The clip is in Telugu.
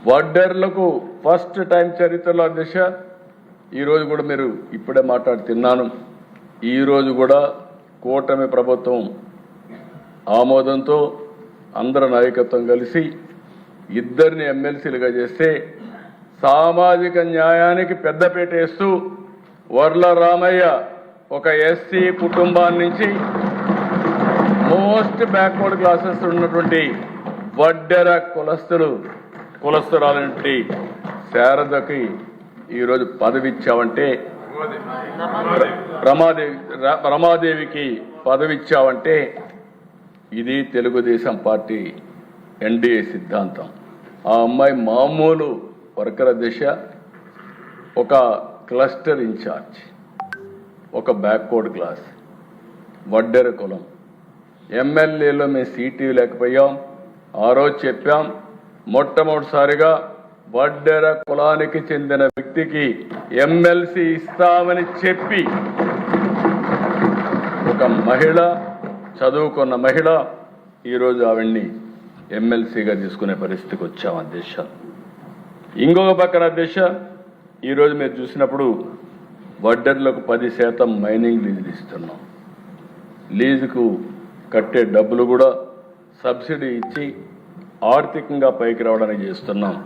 వడ్డర్లకు ఫస్ట్ టైం చరిత్రలో దిశ ఈరోజు కూడా మీరు ఇప్పుడే మాట్లాడుతున్నాను. ఈరోజు కూడా కూటమి ప్రభుత్వం ఆమోదంతో అందరి నాయకత్వం కలిసి ఇద్దరిని ఎమ్మెల్సీలుగా చేస్తే సామాజిక న్యాయానికి పెద్దపీట వేస్తూ వర్ల రామయ్య ఒక ఎస్సీ కుటుంబాన్ని నుంచి మోస్ట్ బ్యాక్వర్డ్ క్లాసెస్ ఉన్నటువంటి వడ్డెర కులస్తురాలంటి శారదకి ఈరోజు పదవి ఇచ్చావంటే, రమాదేవికి పదవి ఇచ్చావంటే ఇది తెలుగుదేశం పార్టీ ఎన్డీఏ సిద్ధాంతం. ఆ అమ్మాయి మామూలు వర్కర్ దిశ, ఒక క్లస్టర్ ఇన్ఛార్జ్, ఒక బ్యాక్వర్డ్ క్లాస్, వడ్డెర కులం. ఎమ్మెల్యేలో మేము సీటు లేకపోయాం. ఆ రోజు చెప్పాం, మొట్టమొదటిసారిగా వడ్డెర కులానికి చెందిన వ్యక్తికి ఎమ్మెల్సీ ఇస్తామని చెప్పి ఒక మహిళ, చదువుకున్న మహిళ, ఈరోజు ఆవిడ్ని ఎమ్మెల్సీగా తీసుకునే పరిస్థితికి వచ్చాం అధ్యక్ష. ఇంకొక పక్కన అధ్యక్ష, ఈరోజు మీరు చూసినప్పుడు వడ్డెర్లకు 10% మైనింగ్ లీజులు ఇస్తున్నాం. లీజుకు కట్టే డబ్బులు కూడా సబ్సిడీ ఇచ్చి ఆర్థికంగా పైకి రావడానికి చేస్తున్నాం.